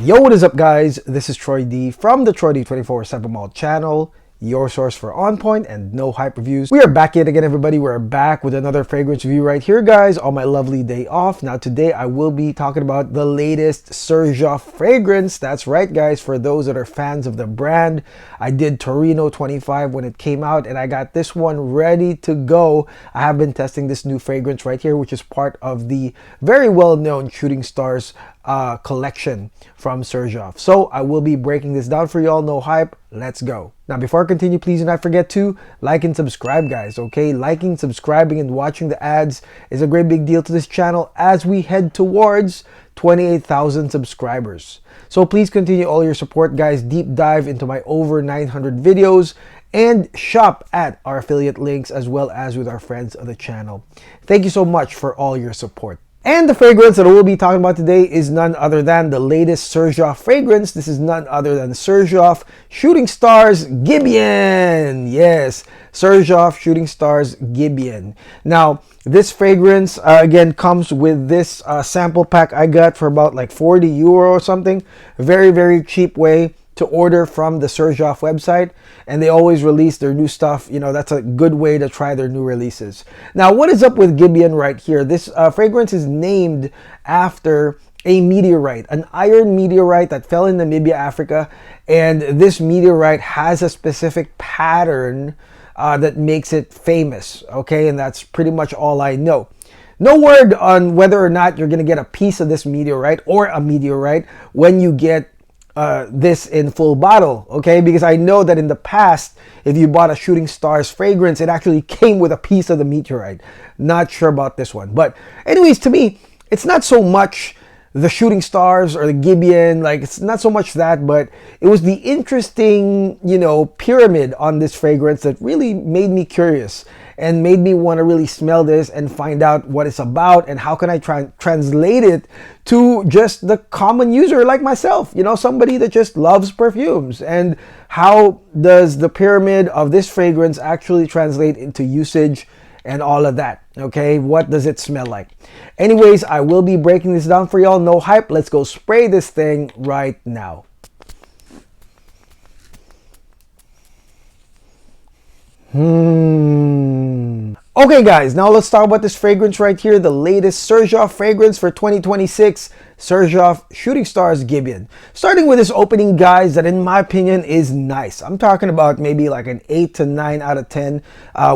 Yo, what is up, guys? This is Troy D from the Troy D 24/7 Mall channel, your source for on point and no hype reviews. We are back yet again, everybody. We're back with another fragrance review right here, guys, on my lovely day off. Now, today I will be talking about the latest Xerjoff fragrance. That's right, guys. For those that are fans of the brand, I did Torino 25 when it came out, and I got this one ready to go. I have been testing this new fragrance right here, which is part of the very well-known Shooting Stars collection from Xerjoff. So I will be breaking this down for y'all. No hype. Let's go. Now, before I continue, please do not forget to like and subscribe, guys. Okay, liking, subscribing, and watching the ads is a great big deal to this channel as we head towards 28,000 subscribers. So please continue all your support, guys. Deep dive into my over 900 videos and shop at our affiliate links as well as with our friends of the channel. Thank you so much for all your support. And the fragrance that we'll be talking about today is none other than the latest Xerjoff fragrance. This is none other than Xerjoff Shooting Stars Gibeon. Yes, Xerjoff Shooting Stars Gibeon. Now, this fragrance, again, comes with this sample pack I got for about like 40 euro or something. Very, very cheap way to order from the Xerjoff website, and they always release their new stuff. You know, that's a good way to try their new releases. Now, what is up with Gibeon right here? This fragrance is named after a meteorite, an iron meteorite that fell in Namibia, Africa, and this meteorite has a specific pattern that makes it famous, okay? And that's pretty much all I know. No word on whether or not you're gonna get a piece of this meteorite or a meteorite when you get this in full bottle, okay? Because I know that in the past, if you bought a Shooting Stars fragrance, it actually came with a piece of the meteorite. Not sure about this one. But anyways, to me, it's not so much the Shooting Stars or the Gibeon, like it's not so much that, but it was the interesting, you know, pyramid on this fragrance that really made me curious and made me want to really smell this and find out what it's about and how can I try and translate it to just the common user like myself, you know, somebody that just loves perfumes. And how does the pyramid of this fragrance actually translate into usage and all of that, okay? What does it smell like? Anyways, I will be breaking this down for y'all. No hype. Let's go spray this thing right now. Okay, guys, now let's talk about this fragrance right here, the latest Xerjoff fragrance for 2026, Xerjoff Shooting Stars Gibeon. Starting with this opening, guys, that in my opinion is nice. I'm talking about maybe like an 8 to 9 out of 10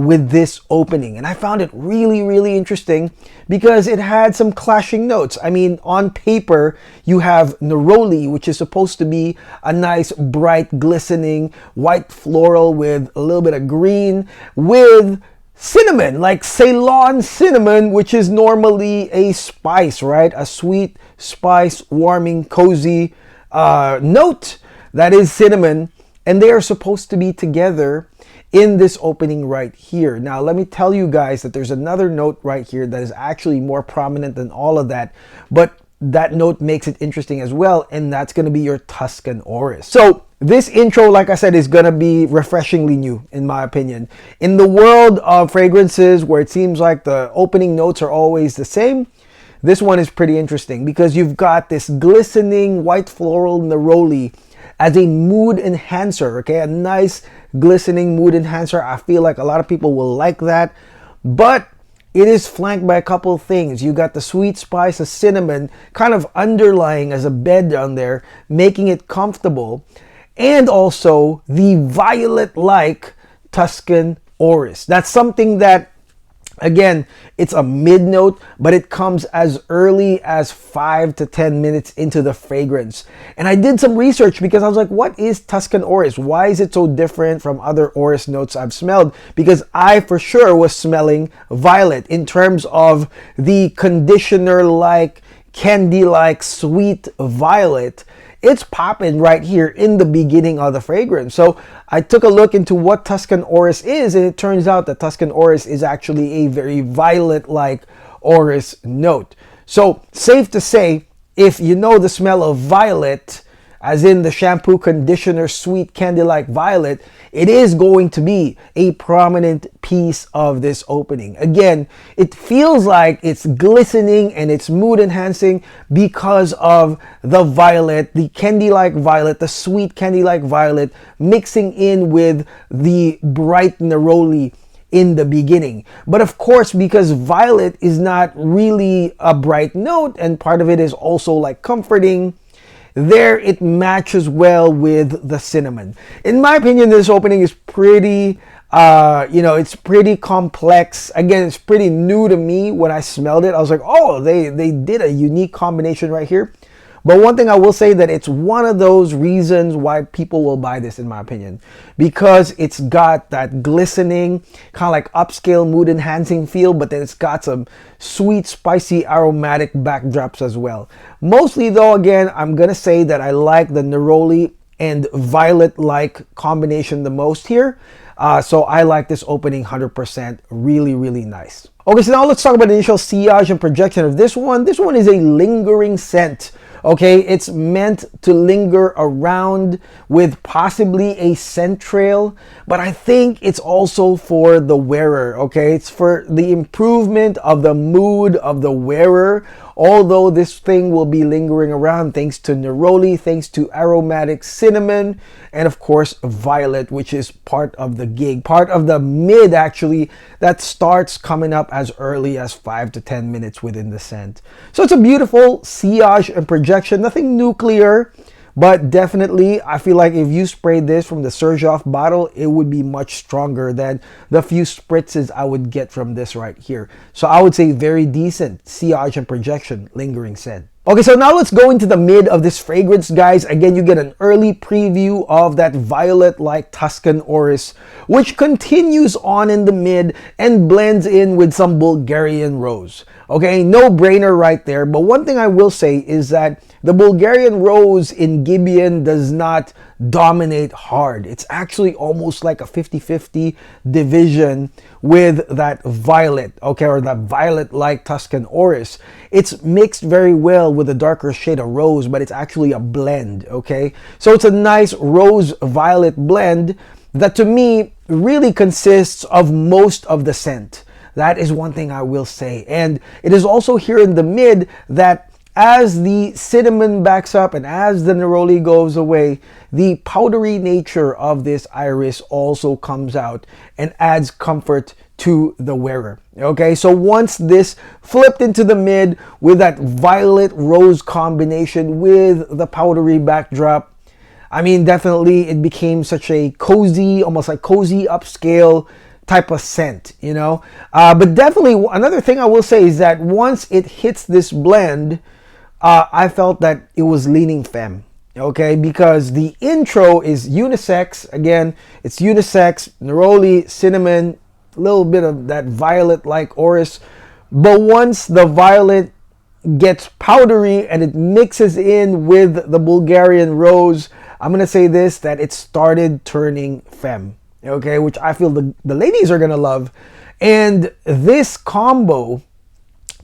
with this opening. And I found it really, really interesting because it had some clashing notes. I mean, on paper, you have neroli, which is supposed to be a nice, bright, glistening, white floral with a little bit of green with cinnamon, like Ceylon cinnamon, which is normally a spice, right? A sweet spice, warming, cozy note that is cinnamon. And they are supposed to be together in this opening right here. Now, let me tell you guys that there's another note right here that is actually more prominent than all of that. But that note makes it interesting as well, and that's going to be your Tuscan Orris. So this intro, like I said, is going to be refreshingly new, in my opinion. In the world of fragrances where it seems like the opening notes are always the same, this one is pretty interesting because you've got this glistening white floral neroli as a mood enhancer, okay? A nice glistening mood enhancer. I feel like a lot of people will like that, but it is flanked by a couple of things. You got the sweet spice of cinnamon kind of underlying as a bed down there, making it comfortable. And also the violet-like Tuscan Orris. That's something that, again, it's a mid-note, but it comes as early as 5 to 10 minutes into the fragrance. And I did some research because I was like, what is Tuscan Orris? Why is it so different from other Orris notes I've smelled? Because I for sure was smelling violet in terms of the conditioner-like, candy-like, sweet violet. It's popping right here in the beginning of the fragrance. So I took a look into what Tuscan Orris is, and it turns out that Tuscan Orris is actually a very violet-like Orris note. So safe to say, if you know the smell of violet, as in the shampoo, conditioner, sweet candy-like violet, it is going to be a prominent piece of this opening. Again, it feels like it's glistening and it's mood enhancing because of the violet, the candy-like violet, the sweet candy-like violet mixing in with the bright neroli in the beginning. But of course, because violet is not really a bright note and part of it is also like comforting, there it matches well with the cinnamon. In my opinion, this opening is pretty it's pretty complex. Again, it's pretty new to me. When I smelled it, I was like, oh, they did a unique combination right here. But one thing I will say, that it's one of those reasons why people will buy this, in my opinion, because it's got that glistening, kind of like upscale mood enhancing feel, but then it's got some sweet, spicy, aromatic backdrops as well. Mostly though, again, I'm going to say that I like the neroli and violet-like combination the most here. So I like this opening 100%. Really, really nice. Okay, so now let's talk about the initial sillage and projection of this one. This one is a lingering scent. Okay, it's meant to linger around with possibly a scent trail, but I think it's also for the wearer. Okay, it's for the improvement of the mood of the wearer. Although this thing will be lingering around thanks to neroli, thanks to aromatic cinnamon, and of course violet, which is part of the gig, part of the mid actually, that starts coming up as early as 5 to 10 minutes within the scent. So it's a beautiful sillage and projection, nothing nuclear, but definitely I feel like if you sprayed this from the Xerjoff bottle, it would be much stronger than the few spritzes I would get from this right here. So I would say very decent sillage and projection lingering scent. Okay, so now let's go into the mid of this fragrance, guys. Again, you get an early preview of that violet-like Tuscan orris, which continues on in the mid and blends in with some Bulgarian rose. Okay, no brainer right there. But one thing I will say is that the Bulgarian rose in Gibeon does not dominate hard. It's actually almost like a 50-50 division with that violet, okay, or that violet-like Tuscan orris. It's mixed very well with a darker shade of rose, but it's actually a blend, okay? So it's a nice rose-violet blend that to me really consists of most of the scent. That is one thing I will say. And it is also here in the mid that as the cinnamon backs up and as the neroli goes away, the powdery nature of this iris also comes out and adds comfort to the wearer. Okay, so once this flipped into the mid with that violet rose combination with the powdery backdrop, I mean, definitely it became such a cozy, almost like cozy upscale type of scent, you know. But definitely another thing I will say is that once it hits this blend, I felt that it was leaning femme, okay, because the intro is unisex. Again, it's unisex, neroli, cinnamon, a little bit of that violet-like orris. But once the violet gets powdery and it mixes in with the Bulgarian rose, I'm going to say this, that it started turning femme, okay, which I feel the ladies are going to love. And this combo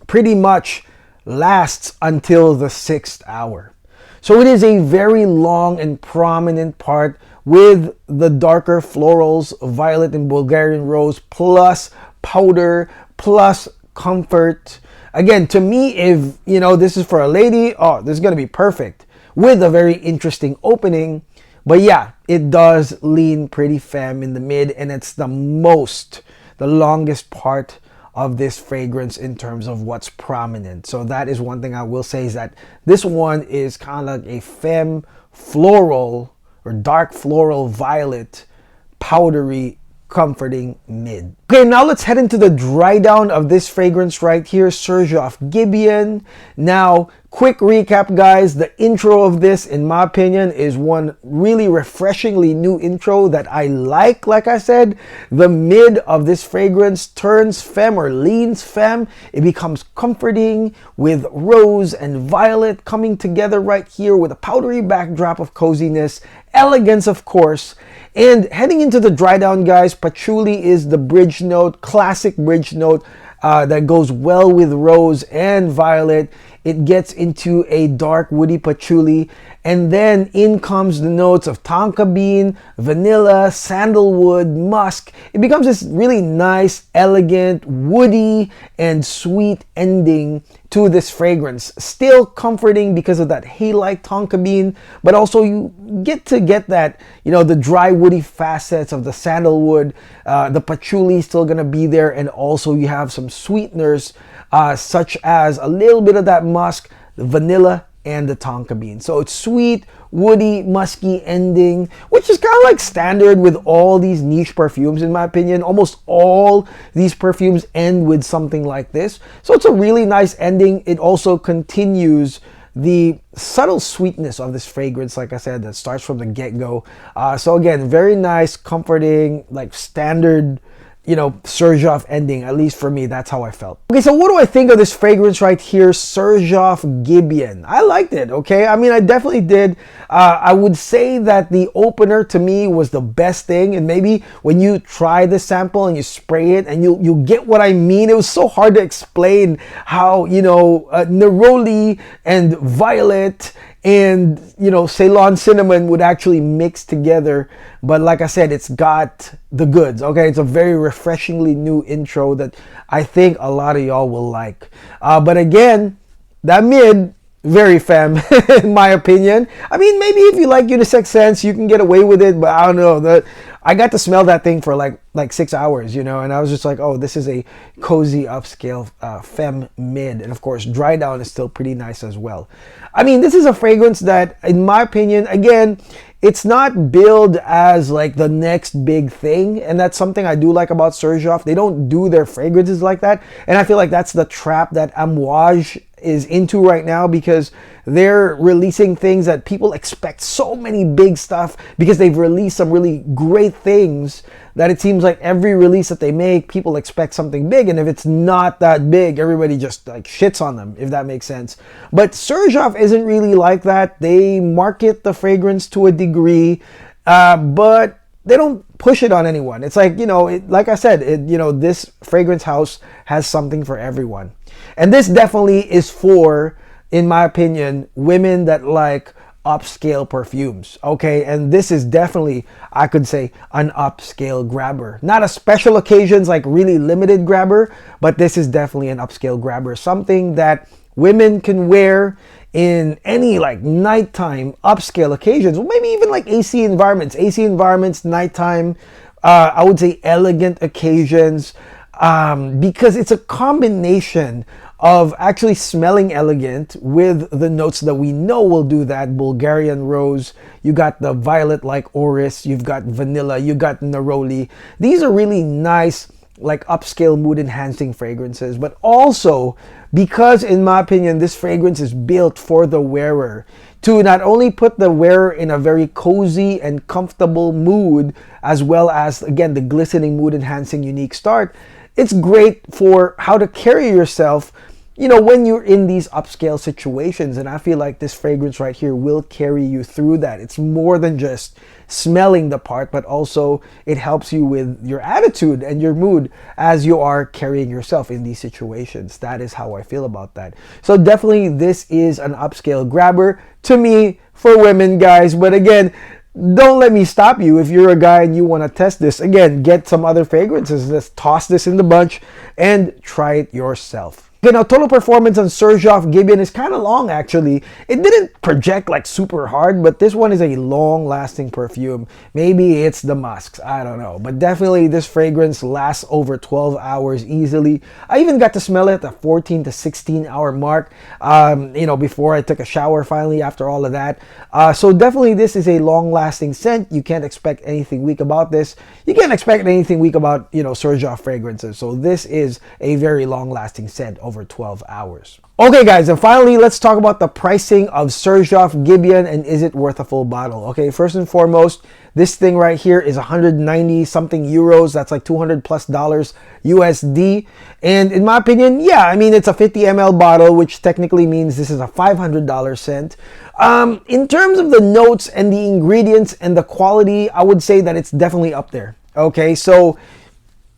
pretty much lasts until the 6th hour. So it is a very long and prominent part with the darker florals, violet and Bulgarian rose, plus powder, plus comfort. Again, to me, if you know this is for a lady, oh, this is going to be perfect with a very interesting opening. But yeah, it does lean pretty femme in the mid, and it's the longest part of this fragrance in terms of what's prominent. So that is one thing I will say, is that this one is kind of like a femme floral or dark floral violet, powdery, comforting mid. Okay, now let's head into the dry down of this fragrance right here, Xerjoff Gibeon. Now, quick recap, guys. The intro of this, in my opinion, is one really refreshingly new intro that I like. Like I said, the mid of this fragrance turns femme or leans femme. It becomes comforting with rose and violet coming together right here with a powdery backdrop of coziness, elegance, of course. And heading into the dry down, guys, patchouli is the bridge note, classic bridge note that goes well with rose and violet. it gets into a dark woody patchouli, and then in comes the notes of tonka bean, vanilla, sandalwood, musk. It becomes this really nice, elegant, woody, and sweet ending to this fragrance. Still comforting because of that hay-like tonka bean, but also you get that, the dry woody facets of the sandalwood. The patchouli is still gonna be there, and also you have some sweeteners such as a little bit of that musk, the vanilla, and the tonka bean. So it's sweet, woody, musky ending, which is kind of like standard with all these niche perfumes in my opinion. Almost all these perfumes end with something like this. So it's a really nice ending. It also continues the subtle sweetness of this fragrance, like I said, that starts from the get-go. So again, very nice, comforting, like standard, Xerjoff ending. At least for me, that's how I felt. Okay, so what do I think of this fragrance right here, Xerjoff Gibeon? I liked it, okay? I mean, I definitely did. I would say that the opener to me was the best thing, and maybe when you try the sample and you spray it and you'll get what I mean. It was so hard to explain how, neroli and violet and Ceylon cinnamon would actually mix together. But like I said, it's got the goods. Okay, it's a very refreshingly new intro that I think a lot of y'all will like. But again, that mid, very femme in my opinion. I mean, maybe if you like unisex scents, you can get away with it, but I don't know. I got to smell that thing for like 6 hours, and I was just like, oh, this is a cozy upscale femme mid. And of course, Drydown is still pretty nice as well. I mean, this is a fragrance that, in my opinion, again, it's not billed as like the next big thing, and that's something I do like about Xerjoff. They don't do their fragrances like that, and I feel like that's the trap that Amouage is into right now, because they're releasing things that people expect so many big stuff because they've released some really great things that it seems like every release that they make, people expect something big, and if it's not that big, everybody just like shits on them, if that makes sense. But Xerjoff isn't really like that. They market the fragrance to a degree, but they don't push it on anyone. It's like, like I said, this fragrance house has something for everyone. And this definitely is for, in my opinion, women that like upscale perfumes, okay? And this is definitely, I could say, an upscale grabber. Not a special occasions, like really limited grabber, but this is definitely an upscale grabber. Something that women can wear in any like nighttime upscale occasions, maybe even like AC environments, nighttime, I would say elegant occasions, because it's a combination of actually smelling elegant with the notes that we know will do that. Bulgarian rose, you got the violet like orris, you've got vanilla, you got neroli. These are really nice, like upscale mood enhancing fragrances, but also because, in my opinion, this fragrance is built for the wearer to not only put the wearer in a very cozy and comfortable mood, as well as, again, the glistening mood enhancing unique start. It's great for how to carry yourself, when you're in these upscale situations. And I feel like this fragrance right here will carry you through that. It's more than just smelling the part, but also it helps you with your attitude and your mood as you are carrying yourself in these situations. That is how I feel about that. So definitely this is an upscale grabber to me, for women, guys. But again, don't let me stop you. If you're a guy and you want to test this, again, get some other fragrances. Let's toss this in the bunch and try it yourself. Okay, now total performance on Xerjoff Gibeon is kind of long actually. It didn't project like super hard, but this one is a long lasting perfume. Maybe it's the musks, I don't know. But definitely this fragrance lasts over 12 hours easily. I even got to smell it at the 14 to 16 hour mark, before I took a shower finally after all of that. So definitely this is a long lasting scent. You can't expect anything weak about this. You can't expect anything weak about, Xerjoff fragrances. So this is a very long lasting scent over 12 hours. Okay guys, and finally let's talk about the pricing of Xerjoff Gibeon and is it worth a full bottle. Okay, first and foremost, this thing right here is 190 something euros. That's like $200+ USD. And in my opinion, yeah, I mean, it's a 50 ml bottle, which technically means this is a $500 scent. In terms of the notes and the ingredients and the quality, I would say that it's definitely up there. Okay, so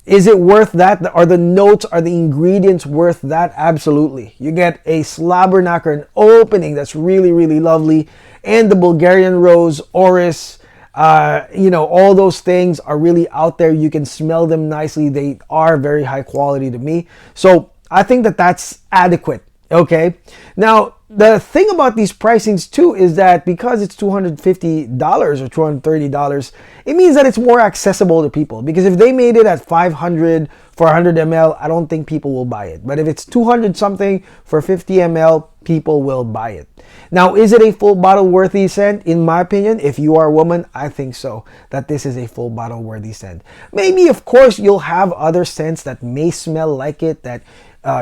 Is it worth that? Are the notes, are the ingredients worth that? Absolutely. You get a slobberknocker, an opening that's really, really lovely. And the Bulgarian rose, orris, all those things are really out there. You can smell them nicely. They are very high quality to me. So I think that that's adequate. Okay. Now, the thing about these pricings too is that because it's $250 or $230, it means that it's more accessible to people. Because if they made it at $500 for 100 ml, I don't think people will buy it. But if it's 200 something for 50 ml, people will buy it. Now, is it a full bottle worthy scent? In my opinion, if you are a woman, I think so, that this is a full bottle worthy scent. Maybe, of course, you'll have other scents that may smell like it, that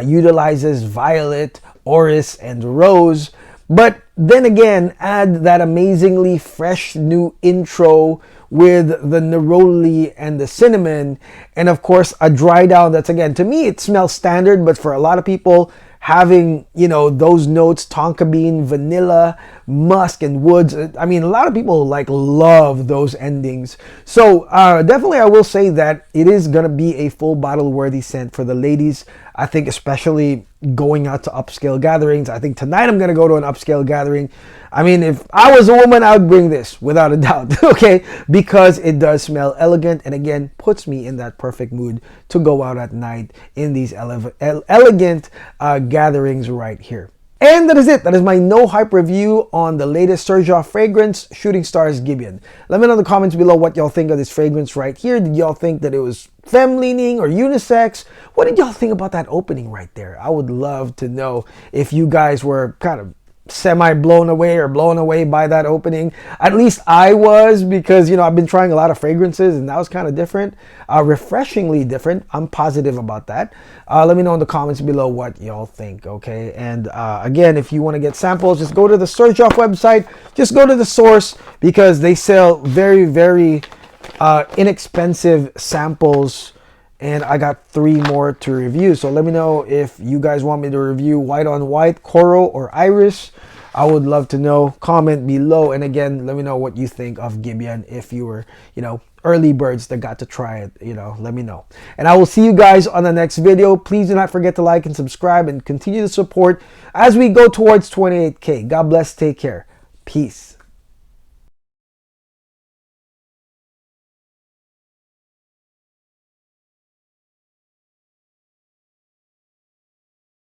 utilizes violet, orris, and rose. But then again, add that amazingly fresh new intro with the neroli and the cinnamon, and of course a dry down that's, again, to me it smells standard, but for a lot of people, having, those notes, tonka bean, vanilla, musk, and woods. I mean, a lot of people love those endings. So definitely I will say that it is going to be a full bottle worthy scent for the ladies. I think especially going out to upscale gatherings. I think tonight I'm going to go to an upscale gathering. I mean, if I was a woman, I would bring this without a doubt, okay? Because it does smell elegant and, again, puts me in that perfect mood to go out at night in these elegant gatherings right here. And that is it. That is my no hype review on the latest Xerjoff fragrance, Shooting Stars Gibeon. Let me know in the comments below what y'all think of this fragrance right here. Did y'all think that it was femme-leaning or unisex? What did y'all think about that opening right there? I would love to know if you guys were kind of semi blown away by that opening. At least I was, because I've been trying a lot of fragrances and that was kind of different, refreshingly different. I'm positive about that. Let me know in the comments below what y'all think, okay? And again, if you want to get samples, just go to the Xerjoff website. Just go to the source, because they sell very, very inexpensive samples. And I got 3 more to review. So let me know if you guys want me to review white on white, coral, or iris. I would love to know. Comment below. And again, let me know what you think of Gibeon. If you were, early birds that got to try it, let me know. And I will see you guys on the next video. Please do not forget to like and subscribe and continue to support as we go towards 28K. God bless. Take care. Peace.